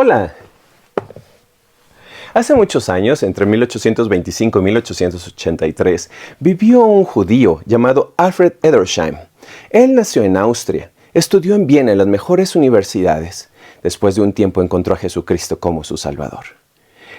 Hola. Hace muchos años, entre 1825 y 1883, vivió un judío llamado Alfred Edersheim. Él nació en Austria, estudió en Viena en las mejores universidades. Después de un tiempo encontró a Jesucristo como su Salvador.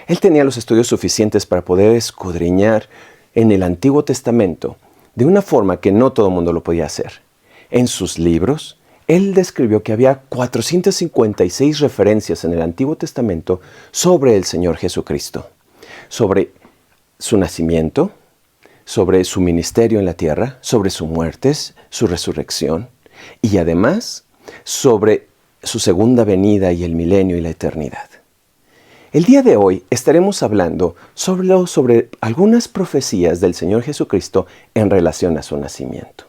Él tenía los estudios suficientes para poder escudriñar en el Antiguo Testamento de una forma que no todo el mundo lo podía hacer. En sus libros, él describió que había 456 referencias en el Antiguo Testamento sobre el Señor Jesucristo, sobre su nacimiento, sobre su ministerio en la tierra, sobre su muerte, su resurrección y además sobre su segunda venida y el milenio y la eternidad. El día de hoy estaremos hablando sobre algunas profecías del Señor Jesucristo en relación a su nacimiento.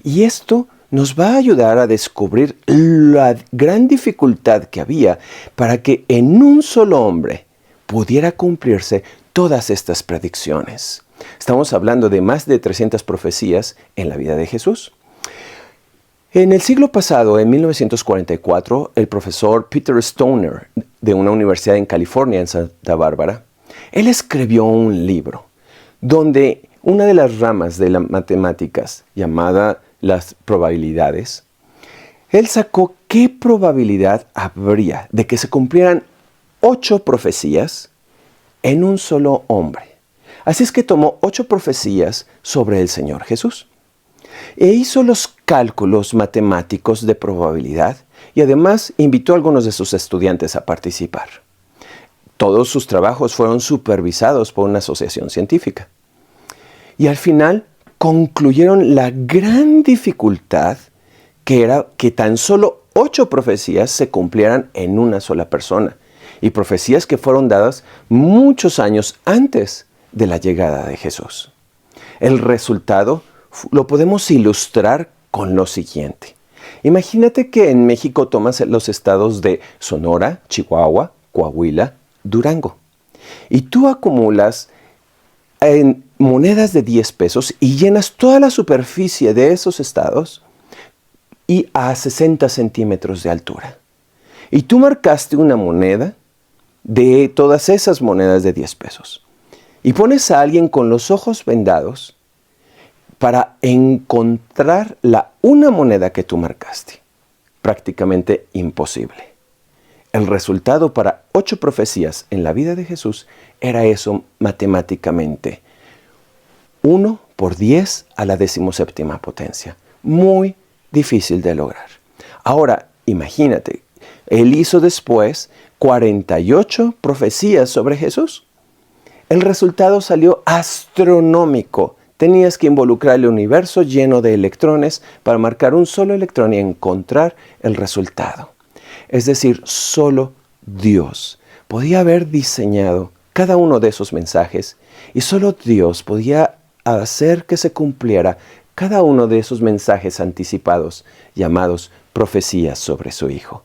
Y esto nos va a ayudar a descubrir la gran dificultad que había para que en un solo hombre pudiera cumplirse todas estas predicciones. Estamos hablando de más de 300 profecías en la vida de Jesús. En el siglo pasado, en 1944, el profesor Peter Stoner, de una universidad en California, en Santa Bárbara, él escribió un libro donde una de las ramas de las matemáticas, llamada las probabilidades, él sacó qué probabilidad habría de que se cumplieran 8 profecías en un solo hombre. Así es que tomó 8 profecías sobre el Señor Jesús e hizo los cálculos matemáticos de probabilidad y además invitó a algunos de sus estudiantes a participar. Todos sus trabajos fueron supervisados por una asociación científica. Y al final concluyeron la gran dificultad que era que tan solo 8 profecías se cumplieran en una sola persona. Y profecías que fueron dadas muchos años antes de la llegada de Jesús. El resultado lo podemos ilustrar con lo siguiente. Imagínate que en México tomas los estados de Sonora, Chihuahua, Coahuila, Durango. Y tú acumulas en monedas de 10 pesos y llenas toda la superficie de esos estados y a 60 centímetros de altura. Y tú marcaste una moneda de todas esas monedas de 10 pesos. Y pones a alguien con los ojos vendados para encontrar una moneda que tú marcaste. Prácticamente imposible. El resultado para 8 profecías en la vida de Jesús era eso matemáticamente. 1 por 10 a la 17ª potencia. Muy difícil de lograr. Ahora, imagínate, él hizo después 48 profecías sobre Jesús. El resultado salió astronómico. Tenías que involucrar el universo lleno de electrones para marcar un solo electrón y encontrar el resultado. Es decir, solo Dios podía haber diseñado cada uno de esos mensajes y solo Dios podía hacer que se cumpliera cada uno de esos mensajes anticipados llamados profecías sobre su Hijo.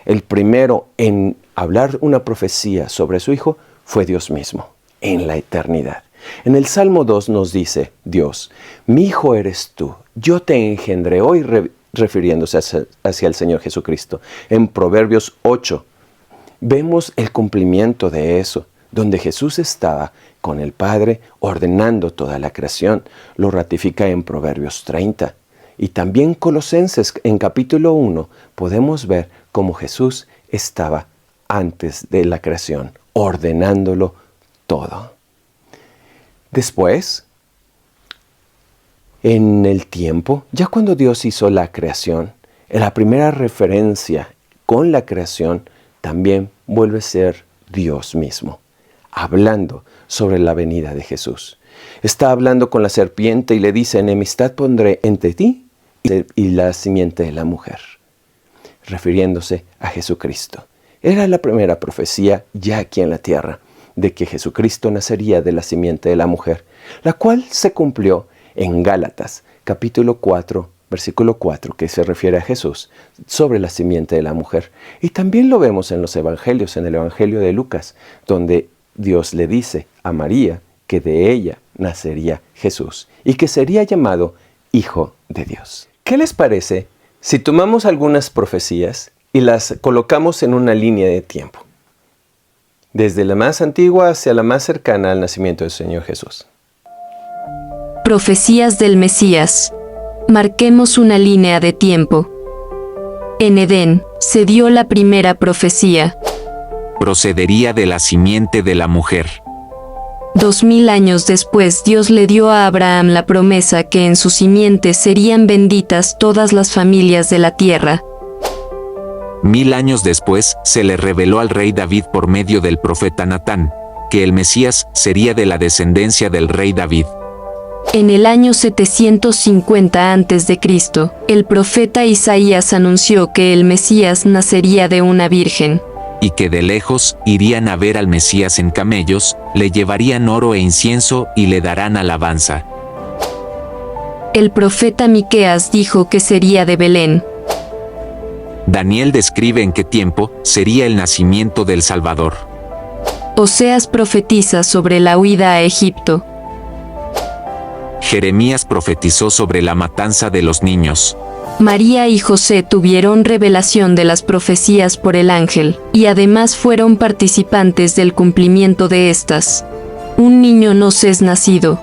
El primero en hablar una profecía sobre su Hijo fue Dios mismo, en la eternidad. En el Salmo 2 nos dice Dios, mi Hijo eres tú, yo te engendré hoy, refiriéndose hacia el Señor Jesucristo. En Proverbios 8 vemos el cumplimiento de eso, donde Jesús estaba con el Padre ordenando toda la creación. Lo ratifica en Proverbios 30. Y también Colosenses en capítulo 1 podemos ver cómo Jesús estaba antes de la creación, ordenándolo todo. Después, en el tiempo, ya cuando Dios hizo la creación, en la primera referencia con la creación también vuelve a ser Dios mismo, hablando sobre la venida de Jesús. Está hablando con la serpiente y le dice, enemistad pondré entre ti y la simiente de la mujer, refiriéndose a Jesucristo. Era la primera profecía ya aquí en la tierra, de que Jesucristo nacería de la simiente de la mujer, la cual se cumplió en Gálatas, capítulo 4, versículo 4, que se refiere a Jesús, sobre la simiente de la mujer. Y también lo vemos en los evangelios, en el evangelio de Lucas, donde Dios le dice a María que de ella nacería Jesús y que sería llamado Hijo de Dios. ¿Qué les parece si tomamos algunas profecías y las colocamos en una línea de tiempo, desde la más antigua hacia la más cercana al nacimiento del Señor Jesús. Profecías del Mesías. Marquemos una línea de tiempo. En Edén se dio la primera profecía. Procedería de la simiente de la mujer. 2000 años después, Dios le dio a Abraham la promesa que en su simiente serían benditas todas las familias de la tierra. 1000 años después, se le reveló al rey David por medio del profeta Natán, que el Mesías sería de la descendencia del rey David. En el año 750 a.C., el profeta Isaías anunció que el Mesías nacería de una virgen. Y que de lejos irían a ver al Mesías en camellos, le llevarían oro e incienso y le darán alabanza. El profeta Miqueas dijo que sería de Belén. Daniel describe en qué tiempo sería el nacimiento del Salvador. Oseas profetiza sobre la huida a Egipto. Jeremías profetizó sobre la matanza de los niños. María y José tuvieron revelación de las profecías por el ángel, y además fueron participantes del cumplimiento de estas. Un niño nos es nacido.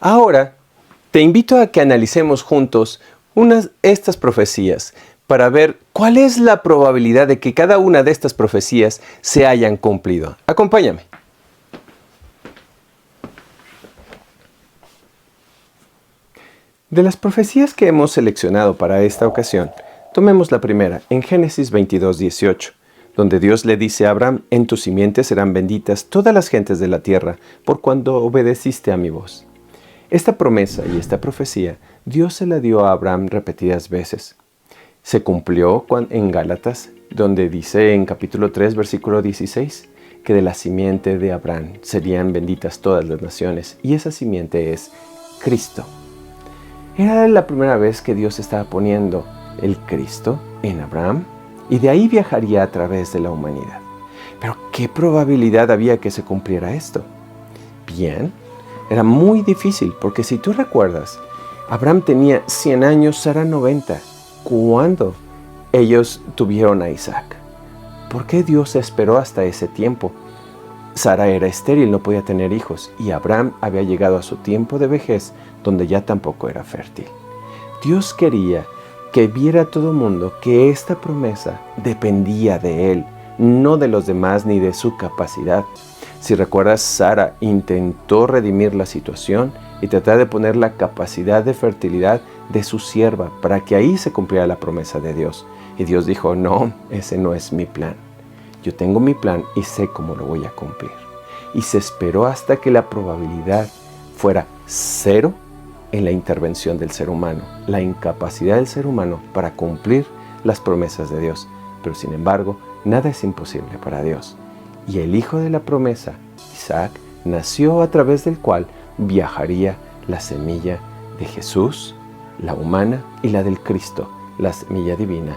Ahora, te invito a que analicemos juntos estas profecías para ver cuál es la probabilidad de que cada una de estas profecías se hayan cumplido. Acompáñame. De las profecías que hemos seleccionado para esta ocasión, tomemos la primera, en Génesis 22:18, donde Dios le dice a Abraham: en tu simiente serán benditas todas las gentes de la tierra, por cuanto obedeciste a mi voz. Esta promesa y esta profecía, Dios se la dio a Abraham repetidas veces. Se cumplió en Gálatas, donde dice en capítulo 3, versículo 16, que de la simiente de Abraham serían benditas todas las naciones, y esa simiente es Cristo. Era la primera vez que Dios estaba poniendo el Cristo en Abraham, y de ahí viajaría a través de la humanidad. Pero ¿qué probabilidad había que se cumpliera esto? Bien, era muy difícil, porque si tú recuerdas, Abraham tenía 100 años, Sara 90, cuando ellos tuvieron a Isaac. ¿Por qué Dios esperó hasta ese tiempo? Sara era estéril, no podía tener hijos, y Abraham había llegado a su tiempo de vejez, donde ya tampoco era fértil. Dios quería que viera a todo mundo que esta promesa dependía de él, no de los demás ni de su capacidad. Si recuerdas, Sara intentó redimir la situación y tratar de poner la capacidad de fertilidad de su sierva para que ahí se cumpliera la promesa de Dios. Y Dios dijo: no, ese no es mi plan. Yo tengo mi plan y sé cómo lo voy a cumplir. Y se esperó hasta que la probabilidad fuera 0 en la intervención del ser humano, la incapacidad del ser humano para cumplir las promesas de Dios. Pero sin embargo, nada es imposible para Dios. Y el hijo de la promesa, Isaac, nació a través del cual viajaría la semilla de Jesús, la humana, y la del Cristo, la semilla divina.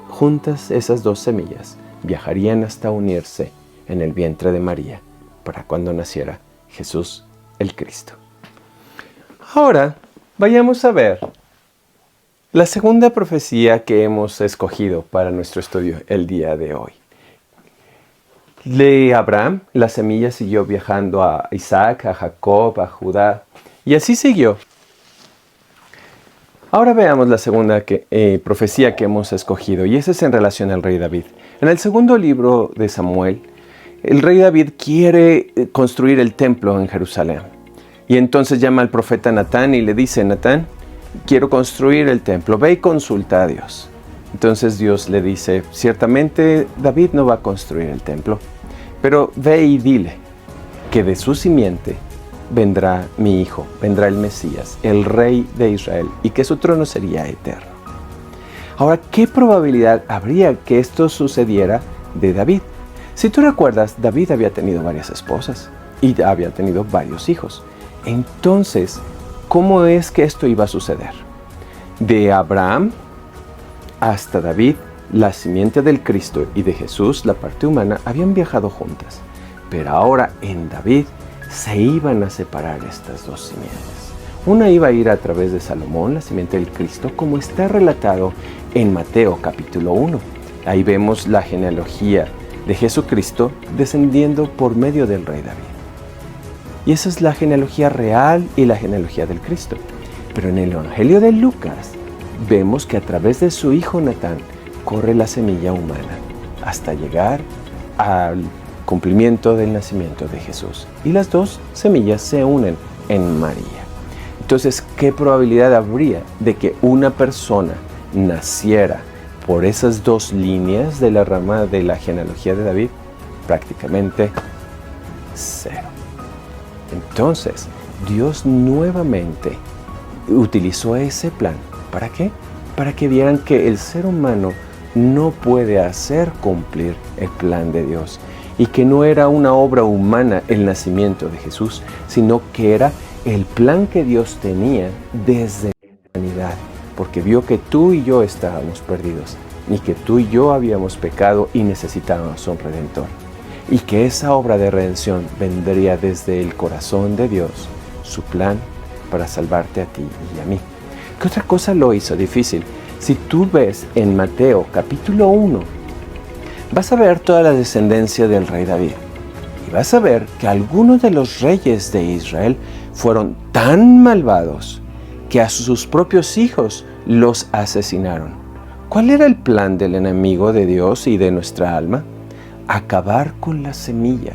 Juntas esas dos semillas viajarían hasta unirse en el vientre de María para cuando naciera Jesús el Cristo. Ahora vayamos a ver la segunda profecía que hemos escogido para nuestro estudio el día de hoy. De Abraham, la semilla siguió viajando a Isaac, a Jacob, a Judá, y así siguió. Ahora veamos la segunda profecía que hemos escogido, y esa es en relación al rey David. En el segundo libro de Samuel, el rey David quiere construir el templo en Jerusalén. Y entonces llama al profeta Natán y le dice: Natán, quiero construir el templo, ve y consulta a Dios. Entonces Dios le dice: ciertamente David no va a construir el templo, pero ve y dile que de su simiente vendrá mi hijo, vendrá el Mesías, el rey de Israel, y que su trono sería eterno. Ahora, ¿qué probabilidad habría que esto sucediera de David? Si tú recuerdas, David había tenido varias esposas y había tenido varios hijos. Entonces, ¿cómo es que esto iba a suceder? De Abraham hasta David, la simiente del Cristo y de Jesús, la parte humana, habían viajado juntas. Pero ahora en David se iban a separar estas dos simientes. Una iba a ir a través de Salomón, la simiente del Cristo, como está relatado en Mateo capítulo 1. Ahí vemos la genealogía de Jesucristo descendiendo por medio del rey David. Y esa es la genealogía real y la genealogía del Cristo. Pero en el Evangelio de Lucas vemos que a través de su hijo Natán corre la semilla humana hasta llegar al cumplimiento del nacimiento de Jesús. Y las dos semillas se unen en María. Entonces, ¿qué probabilidad habría de que una persona naciera por esas dos líneas de la rama de la genealogía de David? Prácticamente cero. Entonces, Dios nuevamente utilizó ese plan. ¿Para qué? Para que vieran que el ser humano no puede hacer cumplir el plan de Dios y que no era una obra humana el nacimiento de Jesús, sino que era el plan que Dios tenía desde la humanidad, porque vio que tú y yo estábamos perdidos y que tú y yo habíamos pecado y necesitábamos un Redentor, y que esa obra de redención vendría desde el corazón de Dios, su plan para salvarte a ti y a mí. ¿Qué otra cosa lo hizo difícil? Si tú ves en Mateo capítulo 1, vas a ver toda la descendencia del rey David. Y vas a ver que algunos de los reyes de Israel fueron tan malvados que a sus propios hijos los asesinaron. ¿Cuál era el plan del enemigo de Dios y de nuestra alma? Acabar con la semilla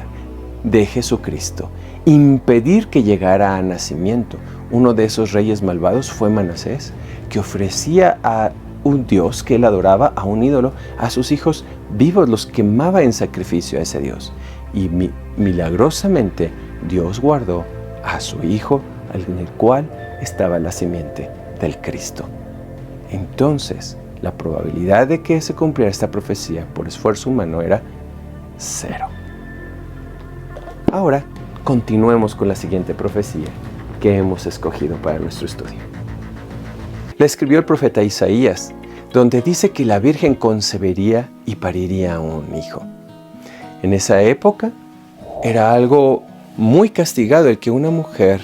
de Jesucristo, impedir que llegara a nacimiento. Uno de esos reyes malvados fue Manasés, que ofrecía a un dios que él adoraba, a un ídolo, a sus hijos vivos, los quemaba en sacrificio a ese dios. Y milagrosamente Dios guardó a su hijo, en el cual estaba la simiente del Cristo. Entonces, la probabilidad de que se cumpliera esta profecía por esfuerzo humano era cero. Ahora, continuemos con la siguiente profecía que hemos escogido para nuestro estudio. La escribió el profeta Isaías, donde dice que la Virgen concebiría y pariría un hijo. En esa época era algo muy castigado el que una mujer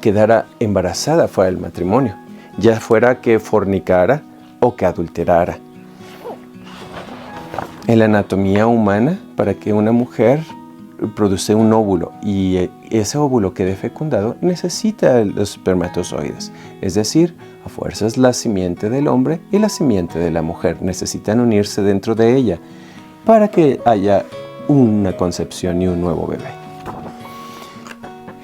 quedara embarazada fuera del matrimonio, ya fuera que fornicara o que adulterara. En la anatomía humana, para que una mujer produce un óvulo y ese óvulo quede fecundado, necesita los espermatozoides, es decir, a fuerzas la simiente del hombre y la simiente de la mujer necesitan unirse dentro de ella para que haya una concepción y un nuevo bebé.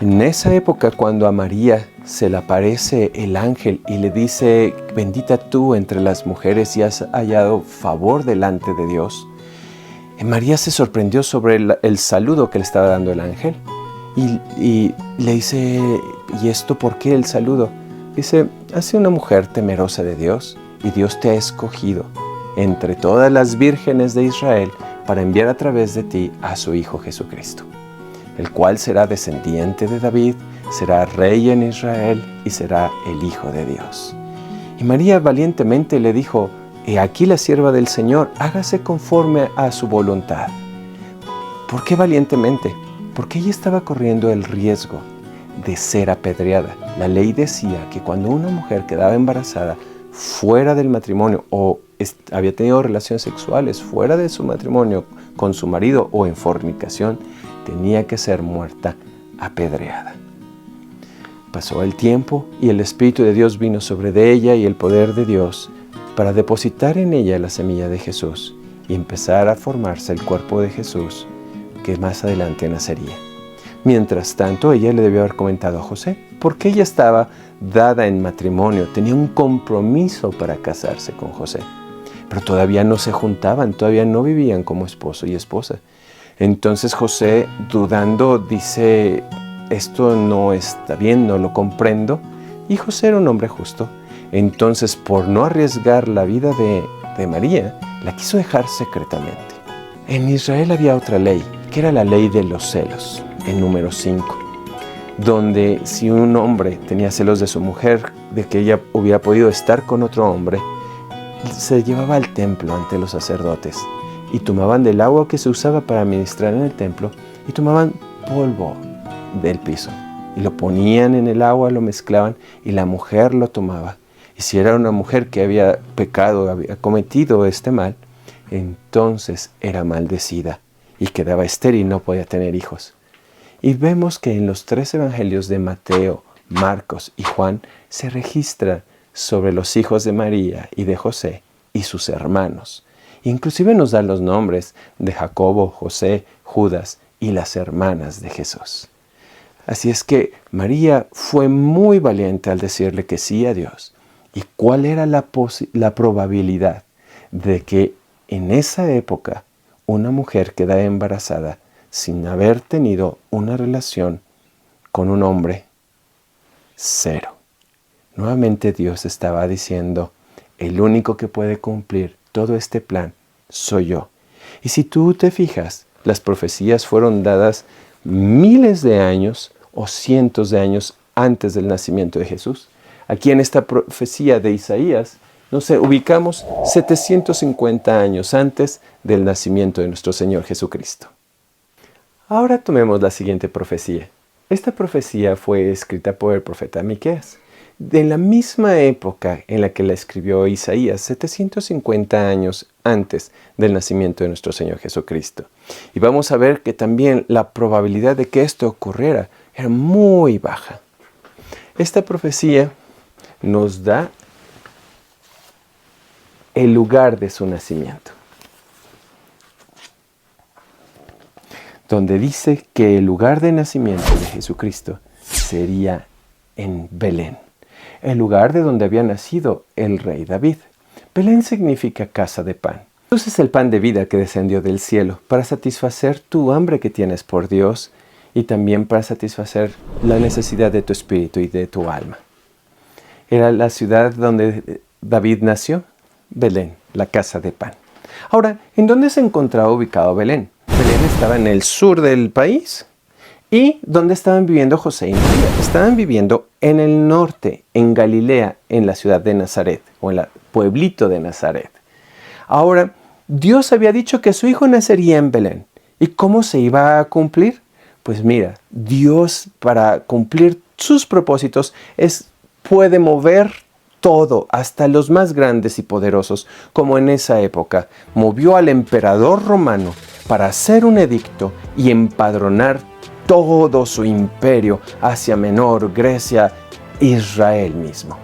En esa época, cuando a María se le aparece el ángel y le dice: bendita tú entre las mujeres y has hallado favor delante de Dios, María se sorprendió sobre el saludo que le estaba dando el ángel y le dice: ¿y esto por qué el saludo? Dice: has sido una mujer temerosa de Dios y Dios te ha escogido entre todas las vírgenes de Israel para enviar a través de ti a su Hijo Jesucristo, el cual será descendiente de David, será rey en Israel y será el Hijo de Dios. Y María valientemente le dijo: he aquí la sierva del Señor, hágase conforme a su voluntad. ¿Por qué valientemente? Porque ella estaba corriendo el riesgo de ser apedreada. La ley decía que cuando una mujer quedaba embarazada fuera del matrimonio o había tenido relaciones sexuales fuera de su matrimonio con su marido o en fornicación, tenía que ser muerta apedreada. Pasó el tiempo y el Espíritu de Dios vino sobre de ella y el poder de Dios para depositar en ella la semilla de Jesús y empezar a formarse el cuerpo de Jesús que más adelante nacería. Mientras tanto, ella le debió haber comentado a José, porque ella estaba dada en matrimonio, tenía un compromiso para casarse con José, pero todavía no se juntaban, todavía no vivían como esposo y esposa. Entonces José, dudando, dice: esto no está bien, no lo comprendo. Y José era un hombre justo. Entonces, por no arriesgar la vida de María, la quiso dejar secretamente. En Israel había otra ley, que era la ley de los celos, en número 5, donde si un hombre tenía celos de su mujer, de que ella hubiera podido estar con otro hombre, se llevaba al templo ante los sacerdotes y tomaban del agua que se usaba para ministrar en el templo y tomaban polvo del piso y lo ponían en el agua, lo mezclaban y la mujer lo tomaba. Y si era una mujer que había pecado, había cometido este mal, entonces era maldecida y quedaba estéril, no podía tener hijos. Y vemos que en los 3 evangelios de Mateo, Marcos y Juan se registra sobre los hijos de María y de José y sus hermanos. Inclusive nos da los nombres de Jacobo, José, Judas y las hermanas de Jesús. Así es que María fue muy valiente al decirle que sí a Dios. ¿Y cuál era la probabilidad de que en esa época una mujer quedara embarazada sin haber tenido una relación con un hombre? 0. Nuevamente Dios estaba diciendo, el único que puede cumplir todo este plan soy yo. Y si tú te fijas, las profecías fueron dadas miles de años o cientos de años antes del nacimiento de Jesús. Aquí en esta profecía de Isaías, nos ubicamos 750 años antes del nacimiento de nuestro Señor Jesucristo. Ahora tomemos la siguiente profecía. Esta profecía fue escrita por el profeta Miqueas. De la misma época en la que la escribió Isaías, 750 años antes del nacimiento de nuestro Señor Jesucristo. Y vamos a ver que también la probabilidad de que esto ocurriera era muy baja. Esta profecía nos da el lugar de su nacimiento, donde dice que el lugar de nacimiento de Jesucristo sería en Belén, el lugar de donde había nacido el rey David. Belén significa casa de pan. Jesús es el pan de vida que descendió del cielo para satisfacer tu hambre que tienes por Dios y también para satisfacer la necesidad de tu espíritu y de tu alma. Era la ciudad donde David nació, Belén, la casa de pan. Ahora, ¿en dónde se encontraba ubicado Belén? Belén estaba en el sur del país. ¿Y dónde estaban viviendo José y María? Estaban viviendo en el norte, en Galilea, en la ciudad de Nazaret, o en el pueblito de Nazaret. Ahora, Dios había dicho que su hijo nacería en Belén. ¿Y cómo se iba a cumplir? Pues mira, Dios para cumplir sus propósitos puede mover todo, hasta los más grandes y poderosos, como en esa época. Movió al emperador romano para hacer un edicto y empadronar todo su imperio, Asia Menor, Grecia, Israel mismo.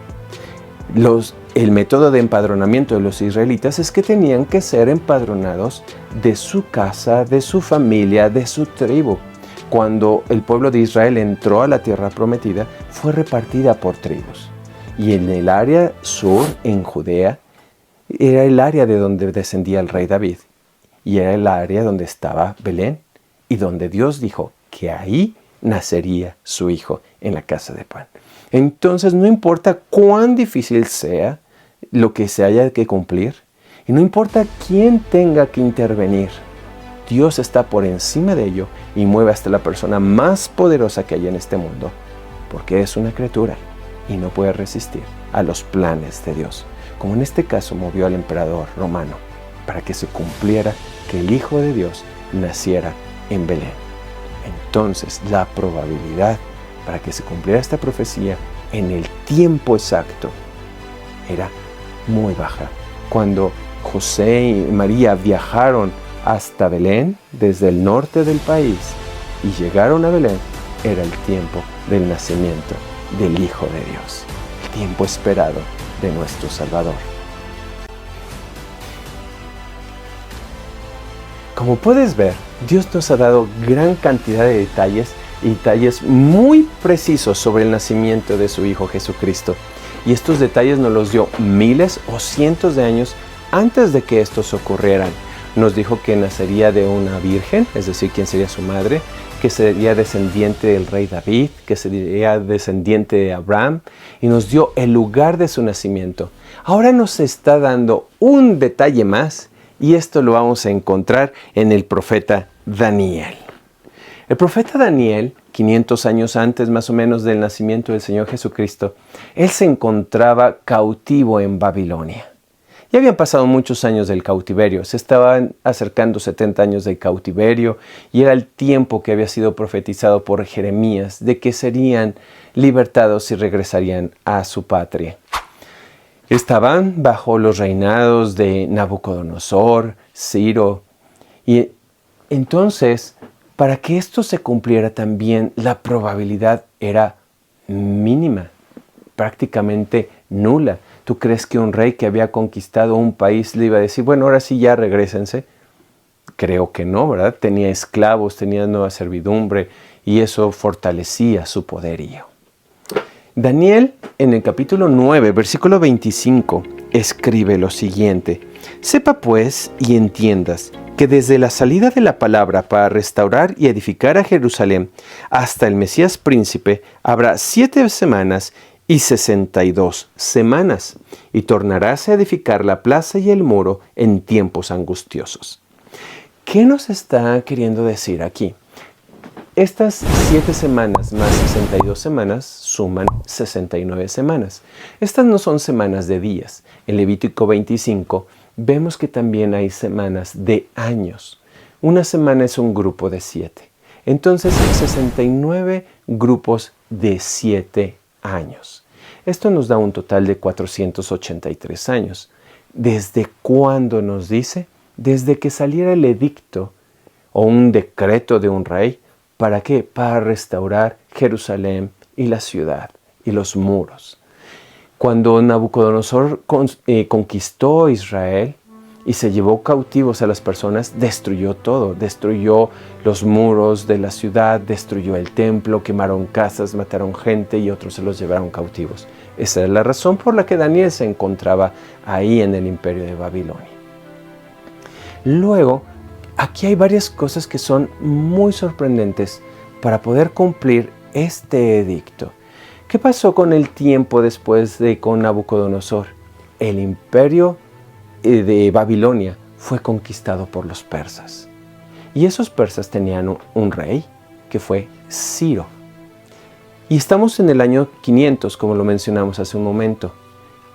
El método de empadronamiento de los israelitas es que tenían que ser empadronados de su casa, de su familia, de su tribu. Cuando el pueblo de Israel entró a la tierra prometida, fue repartida por tribus. Y en el área sur, en Judea, era el área de donde descendía el rey David. Y era el área donde estaba Belén y donde Dios dijo que ahí nacería su hijo en la casa de pan. Entonces no importa cuán difícil sea lo que se haya que cumplir y no importa quién tenga que intervenir, Dios está por encima de ello y mueve hasta la persona más poderosa que hay en este mundo, porque es una criatura y no puede resistir a los planes de Dios, como en este caso movió al emperador romano para que se cumpliera que el Hijo de Dios naciera en Belén. Entonces la probabilidad para que se cumpliera esta profecía en el tiempo exacto era muy baja. Cuando José y María viajaron hasta Belén desde el norte del país y llegaron a Belén, era el tiempo del nacimiento del Hijo de Dios, el tiempo esperado de nuestro Salvador. Como puedes ver, Dios nos ha dado gran cantidad de detalles muy precisos sobre el nacimiento de su Hijo Jesucristo. Y estos detalles nos los dio miles o cientos de años antes de que estos ocurrieran. Nos dijo que nacería de una virgen, es decir, quién sería su madre, que sería descendiente del rey David, que sería descendiente de Abraham, y nos dio el lugar de su nacimiento. Ahora nos está dando un detalle más, y esto lo vamos a encontrar en el profeta Daniel. El profeta Daniel, 500 años antes más o menos del nacimiento del Señor Jesucristo, él se encontraba cautivo en Babilonia. Ya habían pasado muchos años del cautiverio, se estaban acercando 70 años del cautiverio y era el tiempo que había sido profetizado por Jeremías de que serían libertados y regresarían a su patria. Estaban bajo los reinados de Nabucodonosor, Ciro, y entonces, para que esto se cumpliera también, la probabilidad era mínima, prácticamente nula. ¿Tú crees que un rey que había conquistado un país le iba a decir, bueno, ahora sí ya regrésense? Creo que no, ¿verdad? Tenía esclavos, tenía nueva servidumbre y eso fortalecía su poderío. Daniel, en el capítulo 9, versículo 25, escribe lo siguiente: sepa pues y entiendas que desde la salida de la palabra para restaurar y edificar a Jerusalén hasta el Mesías príncipe habrá 7 semanas y 62 semanas, y tornarás a edificar la plaza y el muro en tiempos angustiosos. ¿Qué nos está queriendo decir aquí? Estas 7 semanas más 62 semanas suman 69 semanas. Estas no son semanas de días. En Levítico 25 vemos que también hay semanas de años. Una semana es un grupo de 7. Entonces, 69 grupos de 7 años. Esto nos da un total de 483 años. ¿Desde cuándo nos dice? Desde que saliera el edicto o un decreto de un rey. ¿Para qué? Para restaurar Jerusalén y la ciudad y los muros. Cuando Nabucodonosor conquistó Israel y se llevó cautivos a las personas, destruyó todo. Destruyó los muros de la ciudad, destruyó el templo, quemaron casas, mataron gente y otros se los llevaron cautivos. Esa es la razón por la que Daniel se encontraba ahí en el imperio de Babilonia. Luego, aquí hay varias cosas que son muy sorprendentes para poder cumplir este edicto. ¿Qué pasó con el tiempo después con Nabucodonosor? El imperio de Babilonia fue conquistado por los persas. Y esos persas tenían un rey que fue Ciro. Y estamos en el año 500, como lo mencionamos hace un momento.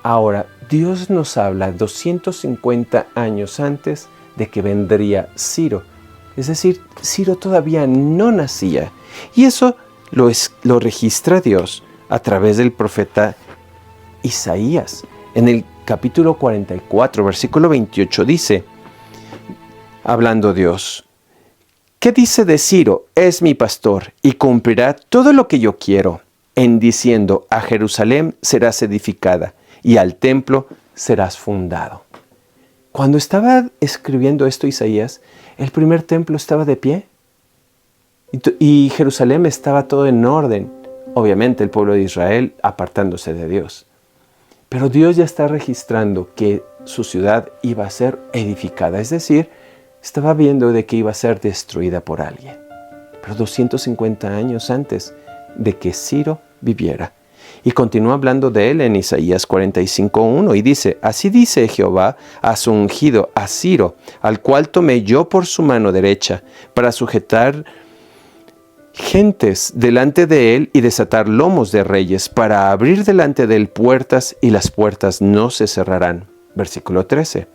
Ahora, Dios nos habla 250 años antes de que vendría Ciro. Es decir, Ciro todavía no nacía. Y eso lo registra Dios a través del profeta Isaías. En el capítulo 44, versículo 28 dice, hablando Dios: ¿qué dice de Ciro? Es mi pastor y cumplirá todo lo que yo quiero, en diciendo: a Jerusalén serás edificada y al templo serás fundado. Cuando estaba escribiendo esto Isaías, el primer templo estaba de pie y Jerusalén estaba todo en orden. Obviamente el pueblo de Israel apartándose de Dios. Pero Dios ya está registrando que su ciudad iba a ser edificada, es decir, estaba viendo de que iba a ser destruida por alguien. Pero 250 años antes de que Ciro viviera. Y continúa hablando de él en Isaías 45:1 y dice: así dice Jehová a su ungido, a Ciro, al cual tomé yo por su mano derecha, para sujetar gentes delante de él y desatar lomos de reyes, para abrir delante de él puertas y las puertas no se cerrarán. Versículo 13.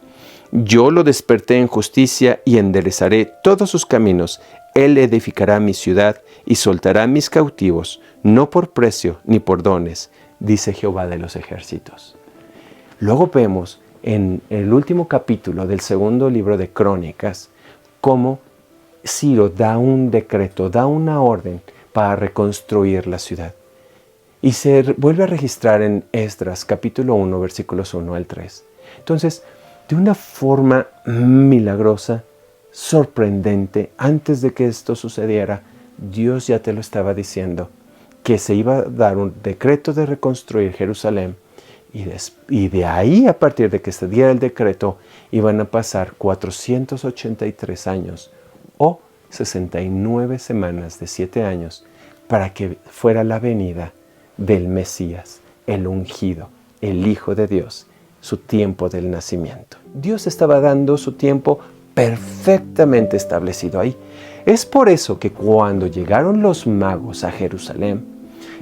Yo lo desperté en justicia y enderezaré todos sus caminos. Él edificará mi ciudad y soltará mis cautivos, no por precio ni por dones, dice Jehová de los ejércitos. Luego vemos en el último capítulo del segundo libro de Crónicas cómo Ciro da un decreto, da una orden para reconstruir la ciudad. Y se vuelve a registrar en Esdras capítulo 1, versículos 1 al 3. Entonces, de una forma milagrosa, sorprendente, antes de que esto sucediera, Dios ya te lo estaba diciendo, que se iba a dar un decreto de reconstruir Jerusalén y de ahí, a partir de que se diera el decreto, iban a pasar 483 años o 69 semanas de 7 años para que fuera la venida del Mesías, el ungido, el Hijo de Dios, su tiempo del nacimiento. Dios estaba dando su tiempo perfectamente establecido ahí. Es por eso que cuando llegaron los magos a Jerusalén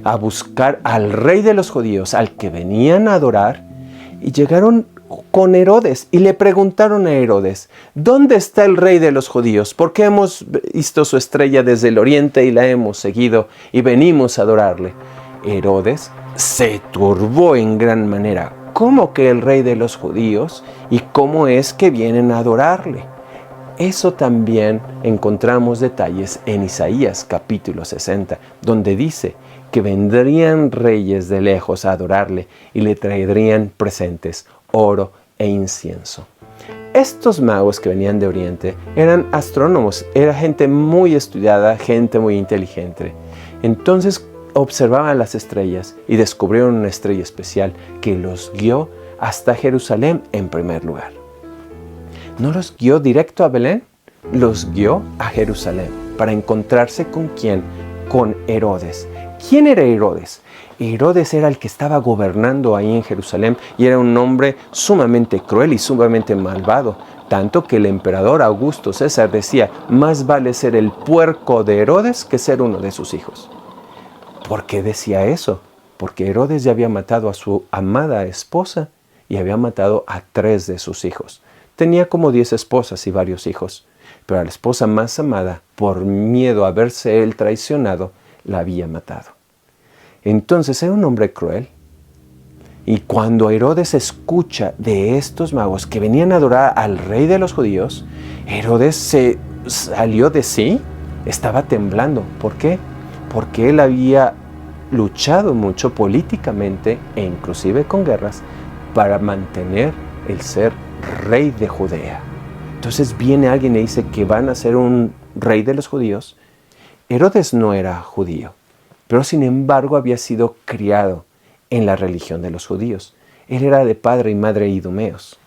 a buscar al rey de los judíos, al que venían a adorar, y llegaron con Herodes y le preguntaron a Herodes, ¿dónde está el rey de los judíos? Porque hemos visto su estrella desde el oriente y la hemos seguido y venimos a adorarle. Herodes se turbó en gran manera. ¿Cómo que el rey de los judíos? ¿Y cómo es que vienen a adorarle? Eso también encontramos detalles en Isaías capítulo 60, donde dice que vendrían reyes de lejos a adorarle y le traerían presentes, oro e incienso. Estos magos que venían de Oriente eran astrónomos, era gente muy estudiada, gente muy inteligente. Entonces observaban las estrellas y descubrieron una estrella especial que los guió hasta Jerusalén en primer lugar. No los guió directo a Belén, los guió a Jerusalén para encontrarse ¿con quién? Con Herodes. ¿Quién era Herodes? Herodes era el que estaba gobernando ahí en Jerusalén y era un hombre sumamente cruel y sumamente malvado, tanto que el emperador Augusto César decía, más vale ser el puerco de Herodes que ser uno de sus hijos. ¿Por qué decía eso? Porque Herodes ya había matado a su amada esposa y había matado a 3 de sus hijos. Tenía como 10 esposas y varios hijos, pero a la esposa más amada, por miedo a verse él traicionado, la había matado. Entonces era un hombre cruel. Y cuando Herodes escucha de estos magos que venían a adorar al rey de los judíos, Herodes se salió de sí, estaba temblando. ¿Por qué? Porque él había luchado mucho políticamente e inclusive con guerras para mantener el ser rey de Judea. Entonces viene alguien y dice que van a ser un rey de los judíos. Herodes no era judío, pero sin embargo había sido criado en la religión de los judíos. Él era de padre y madre idumeos.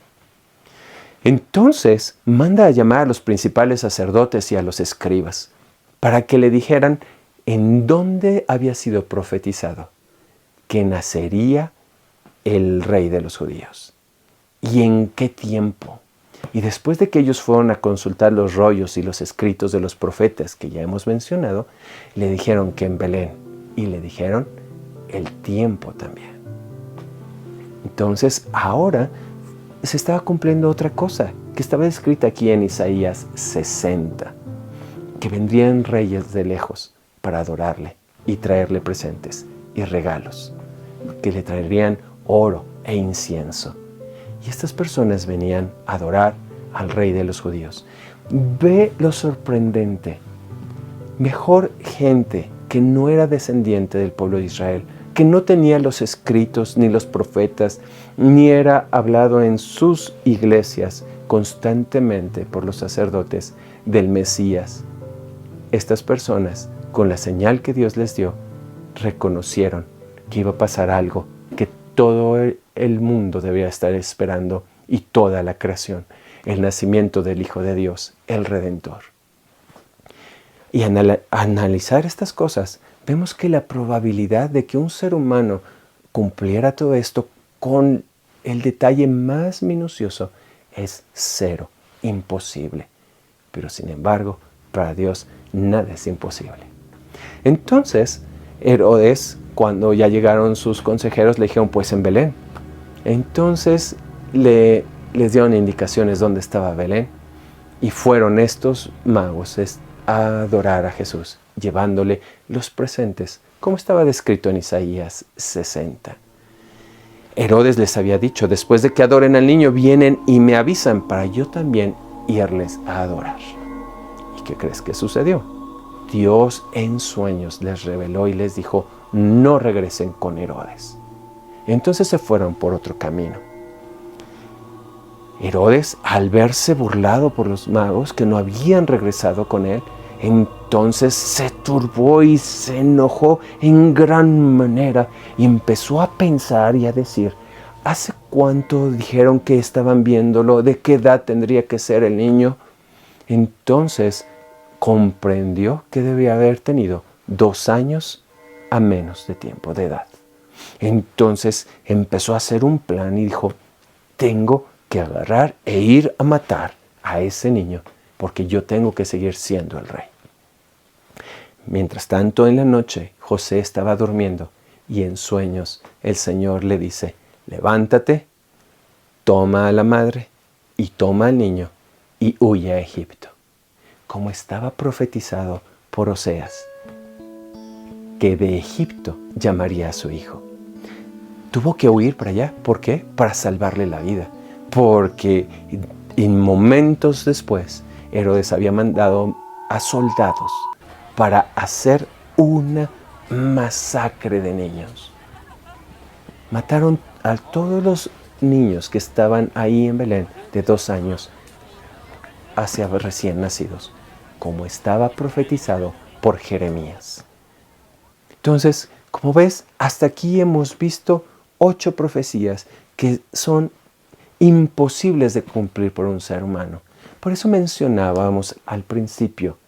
Entonces manda a llamar a los principales sacerdotes y a los escribas para que le dijeran en dónde había sido profetizado que nacería el rey de los judíos y en qué tiempo. Y después de que ellos fueron a consultar los rollos y los escritos de los profetas que ya hemos mencionado, le dijeron que en Belén y le dijeron el tiempo también. Entonces ahora se estaba cumpliendo otra cosa que estaba escrita aquí en Isaías 60, que vendrían reyes de lejos para adorarle y traerle presentes y regalos, que le traerían oro e incienso. Y estas personas venían a adorar al rey de los judíos. Ve lo sorprendente. Mejor gente que no era descendiente del pueblo de Israel, que no tenía los escritos ni los profetas, ni era hablado en sus iglesias constantemente por los sacerdotes del Mesías. Estas personas, con la señal que Dios les dio, reconocieron que iba a pasar algo que todo el mundo debía estar esperando y toda la creación, el nacimiento del Hijo de Dios, el Redentor. Y al analizar estas cosas, vemos que la probabilidad de que un ser humano cumpliera todo esto con el detalle más minucioso es 0, imposible. Pero sin embargo, para Dios nada es imposible. Entonces, Herodes, cuando ya llegaron sus consejeros, le dijeron, pues en Belén. Entonces les dieron indicaciones dónde estaba Belén y fueron estos magos a adorar a Jesús, llevándole los presentes, como estaba descrito en Isaías 60. Herodes les había dicho, después de que adoren al niño, vienen y me avisan para yo también irles a adorar. ¿Y qué crees que sucedió? Dios en sueños les reveló y les dijo, no regresen con Herodes. Entonces se fueron por otro camino. Herodes, al verse burlado por los magos que no habían regresado con él, entonces se turbó y se enojó en gran manera y empezó a pensar y a decir, ¿hace cuánto dijeron que estaban viéndolo? ¿De qué edad tendría que ser el niño? Entonces comprendió que debía haber tenido 2 años a menos de tiempo de edad. Entonces empezó a hacer un plan y dijo, tengo que agarrar e ir a matar a ese niño porque yo tengo que seguir siendo el rey. Mientras tanto, en la noche, José estaba durmiendo y en sueños el Señor le dice, levántate, toma a la madre y toma al niño y huye a Egipto, como estaba profetizado por Oseas, que de Egipto llamaría a su hijo. Tuvo que huir para allá. ¿Por qué? Para salvarle la vida. Porque en momentos después, Herodes había mandado a soldados para hacer una masacre de niños. Mataron a todos los niños que estaban ahí en Belén de 2 años hacia recién nacidos, como estaba profetizado por Jeremías. Entonces, como ves, hasta aquí hemos visto 8 profecías que son imposibles de cumplir por un ser humano. Por eso mencionábamos al principio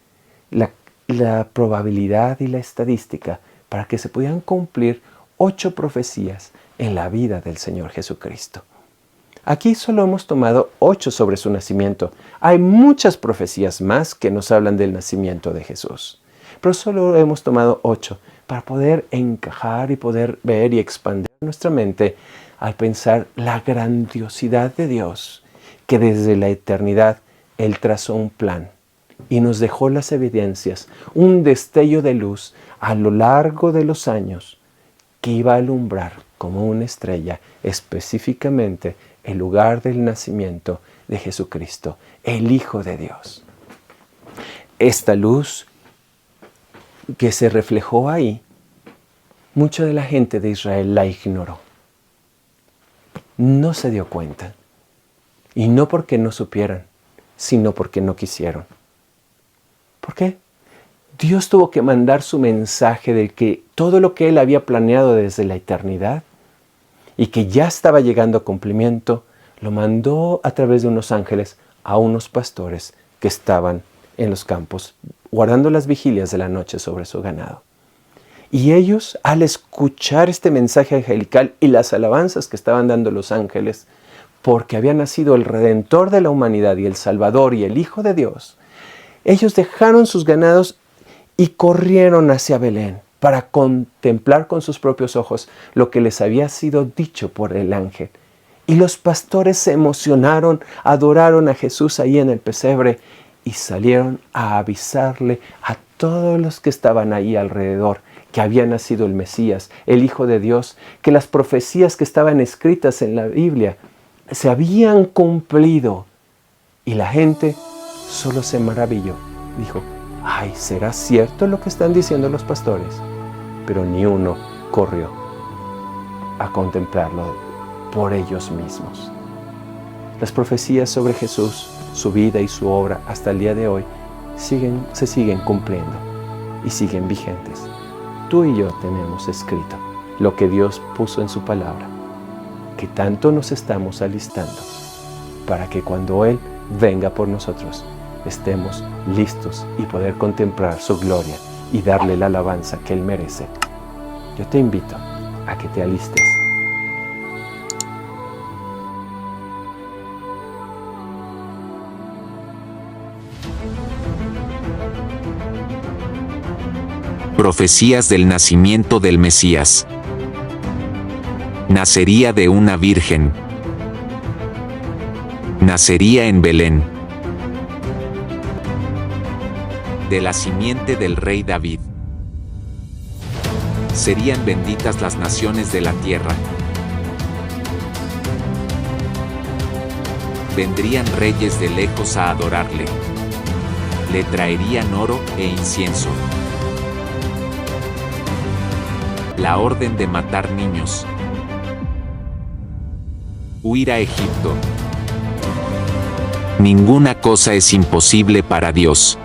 la probabilidad y la estadística para que se pudieran cumplir 8 profecías en la vida del Señor Jesucristo. Aquí solo hemos tomado 8 sobre su nacimiento. Hay muchas profecías más que nos hablan del nacimiento de Jesús, pero solo hemos tomado 8 para poder encajar y poder ver y expandir nuestra mente al pensar la grandiosidad de Dios, que desde la eternidad Él trazó un plan y nos dejó las evidencias, un destello de luz a lo largo de los años que iba a alumbrar como una estrella específicamente el lugar del nacimiento de Jesucristo, el Hijo de Dios. Esta luz que se reflejó ahí, mucha de la gente de Israel la ignoró. No se dio cuenta. Y no porque no supieran, sino porque no quisieron. ¿Por qué? Dios tuvo que mandar su mensaje de que todo lo que Él había planeado desde la eternidad y que ya estaba llegando a cumplimiento, lo mandó a través de unos ángeles a unos pastores que estaban en los campos, guardando las vigilias de la noche sobre su ganado. Y ellos, al escuchar este mensaje angelical y las alabanzas que estaban dando los ángeles, porque había nacido el Redentor de la humanidad y el Salvador y el Hijo de Dios, ellos dejaron sus ganados y corrieron hacia Belén para contemplar con sus propios ojos lo que les había sido dicho por el ángel. Y los pastores se emocionaron, adoraron a Jesús ahí en el pesebre y salieron a avisarle a todos los que estaban ahí alrededor que había nacido el Mesías, el Hijo de Dios, que las profecías que estaban escritas en la Biblia se habían cumplido. Y la gente solo se maravilló. Dijo, ay, ¿será cierto lo que están diciendo los pastores? Pero ni uno corrió a contemplarlo por ellos mismos. Las profecías sobre Jesús, su vida y su obra hasta el día de hoy se siguen cumpliendo y siguen vigentes. Tú y yo tenemos escrito lo que Dios puso en su palabra, que tanto nos estamos alistando para que cuando Él venga por nosotros estemos listos y poder contemplar su gloria y darle la alabanza que Él merece. Yo te invito a que te alistes. Profecías del nacimiento del Mesías. Nacería de una virgen. Nacería en Belén. De la simiente del rey David. Serían benditas las naciones de la tierra. Vendrían reyes de lejos a adorarle. Le traerían oro e incienso. La orden de matar niños. Huir a Egipto. Ninguna cosa es imposible para Dios.